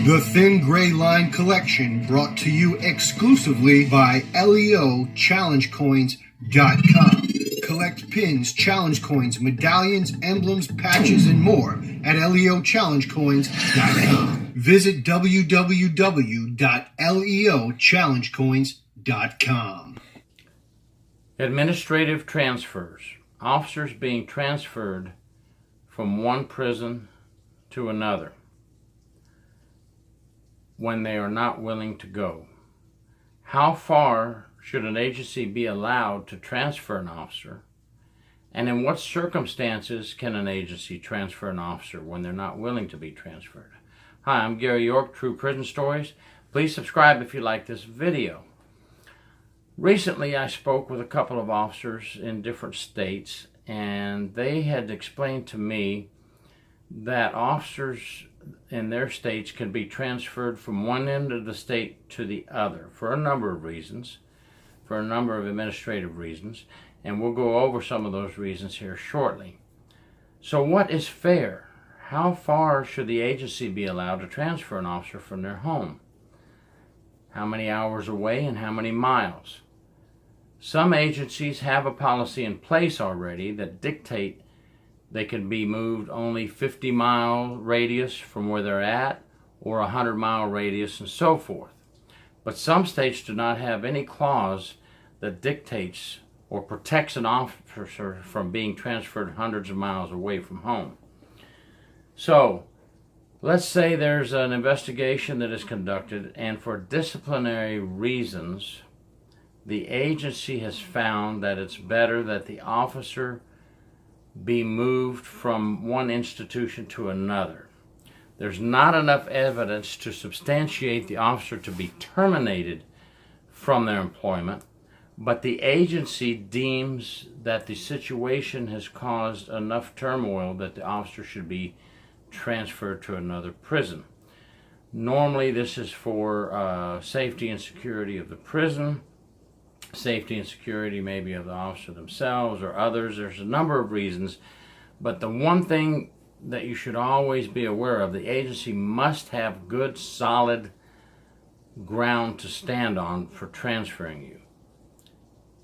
The Thin Gray Line collection brought to you exclusively by LEOChallengeCoins.com. Collect pins, challenge coins, medallions, emblems, patches, and more at LEOChallengeCoins.com. Visit www.LEOChallengeCoins.com. Administrative transfers. Officers being transferred from one prison to another when they are not willing to go. How far should an agency be allowed to transfer an officer? And in what circumstances can an agency transfer an officer when they're not willing to be transferred? Hi, I'm Gary York, True Prison Stories. Please subscribe if you like this video. Recently, I spoke with a couple of officers in different states, and they had explained to me that officers in their states can be transferred from one end of the state to the other for a number of reasons, for a number of administrative reasons, and we'll go over some of those reasons here shortly. So what is fair? How far should the agency be allowed to transfer an officer from their home? How many hours away and how many miles? Some agencies have a policy in place already that dictate they can be moved only 50-mile radius from where they're at, or 100-mile radius, and so forth. But some states do not have any clause that dictates or protects an officer from being transferred hundreds of miles away from home. So, let's say there's an investigation that is conducted, and for disciplinary reasons, the agency has found that it's better that the officer be moved from one institution to another. There's not enough evidence to substantiate the officer to be terminated from their employment, but the agency deems that the situation has caused enough turmoil that the officer should be transferred to another prison. Normally, this is for safety and security of the prison, safety and security maybe of the officer themselves or others. There's a number of reasons, but the one thing that you should always be aware of, the agency must have good, solid ground to stand on for transferring you.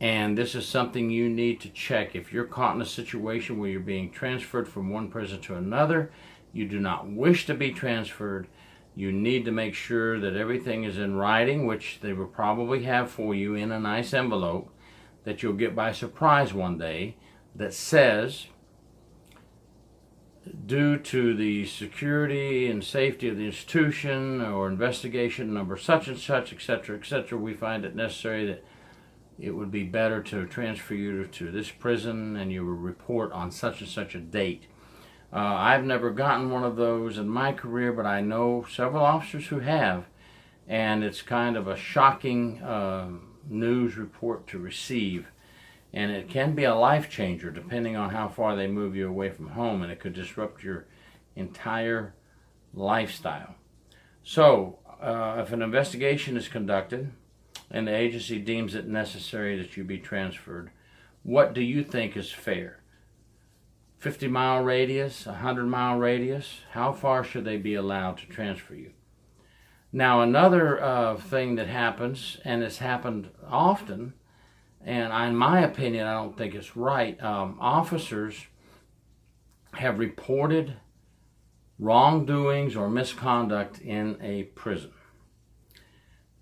And this is something you need to check. If you're caught in a situation where you're being transferred from one prison to another, you do not wish to be transferred, you need to make sure that everything is in writing, which they will probably have for you in a nice envelope that you'll get by surprise one day, that says, due to the security and safety of the institution or investigation number such and such, etc., we find it necessary that it would be better to transfer you to this prison, and you will report on such and such a date. I've never gotten one of those in my career, but I know several officers who have, and it's kind of a shocking news report to receive, and it can be a life changer depending on how far they move you away from home, and it could disrupt your entire lifestyle. So, if an investigation is conducted and the agency deems it necessary that you be transferred, what do you think is fair? 50-mile radius, 100-mile radius? How far should they be allowed to transfer you? Now, another thing that happens, and it's happened often, and in my opinion, I don't think it's right, officers have reported wrongdoings or misconduct in a prison.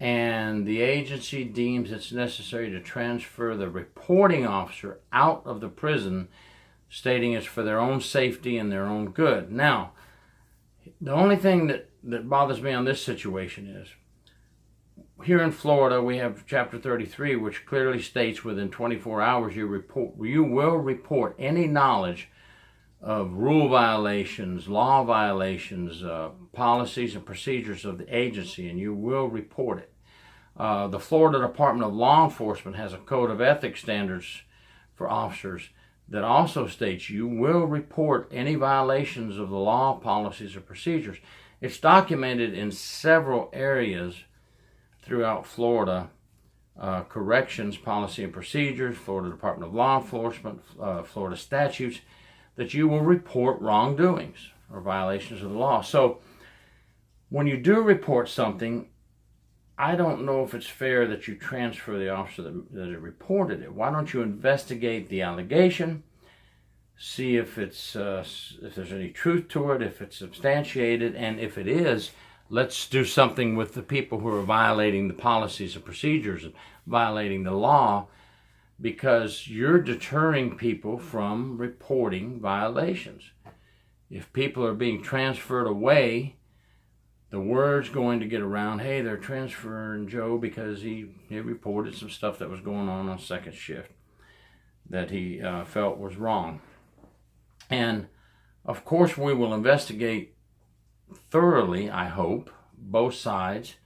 And the agency deems it's necessary to transfer the reporting officer out of the prison, stating it's for their own safety and their own good. Now, the only thing that bothers me on this situation is, here in Florida, we have Chapter 33, which clearly states within 24 hours you will report any knowledge of rule violations, law violations, policies and procedures of the agency, and you will report it. The Florida Department of Law Enforcement has a code of ethics standards for officers that also states you will report any violations of the law, policies, or procedures. It's documented in several areas throughout Florida, corrections, policy and procedures, Florida Department of Law Enforcement, Florida statutes, that you will report wrongdoings or violations of the law. So when you do report something, I don't know if it's fair that you transfer the officer that reported it. Why don't you investigate the allegation, see if it's if there's any truth to it, if it's substantiated, and if it is, let's do something with the people who are violating the policies and procedures and violating the law, because you're deterring people from reporting violations. If people are being transferred away, the word's going to get around, hey, they're transferring Joe because he reported some stuff that was going on second shift that he felt was wrong. And of course we will investigate thoroughly, I hope, both sides.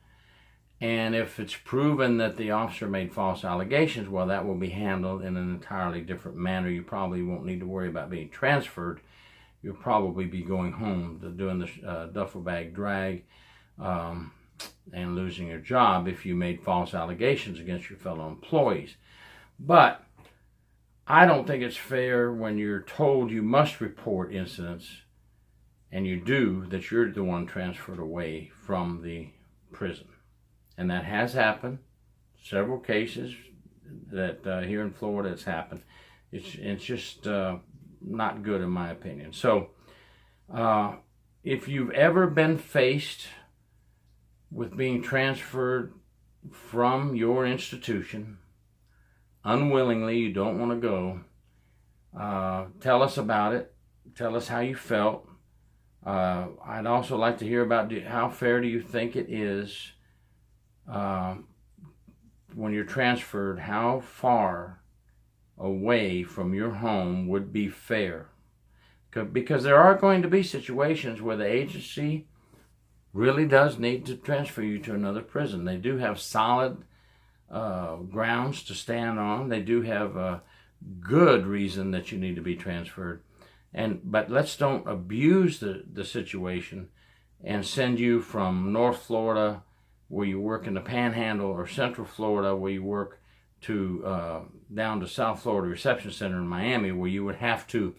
And if it's proven that the officer made false allegations, well, that will be handled in an entirely different manner. You probably won't need to worry about being transferred. You'll probably be going home to doing the duffel bag drag and losing your job if you made false allegations against your fellow employees. But I don't think it's fair when you're told you must report incidents and you do, that you're the one transferred away from the prison. And that has happened. Several cases that here in Florida it's happened. It's just not good in my opinion. So if you've ever been faced with being transferred from your institution unwillingly, you don't want to go, tell us about it. Tell us how you felt. I'd also like to hear about how fair do you think it is when you're transferred, how far away from your home would be fair? Because there are going to be situations where the agency really does need to transfer you to another prison. They do have solid grounds to stand on. They do have a good reason that you need to be transferred. But let's don't abuse the situation and send you from North Florida, where you work in the Panhandle, or Central Florida, where you work, to down to South Florida Reception Center in Miami, where you would have to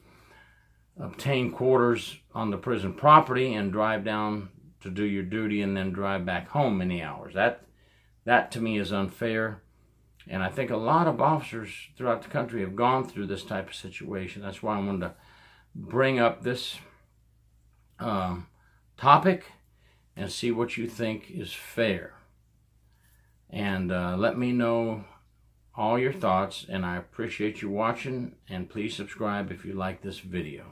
obtain quarters on the prison property and drive down to do your duty and then drive back home many hours. That to me is unfair. And I think a lot of officers throughout the country have gone through this type of situation. That's why I wanted to bring up this topic and see what you think is fair. And let me know all your thoughts, and I appreciate you watching, and please subscribe if you like this video.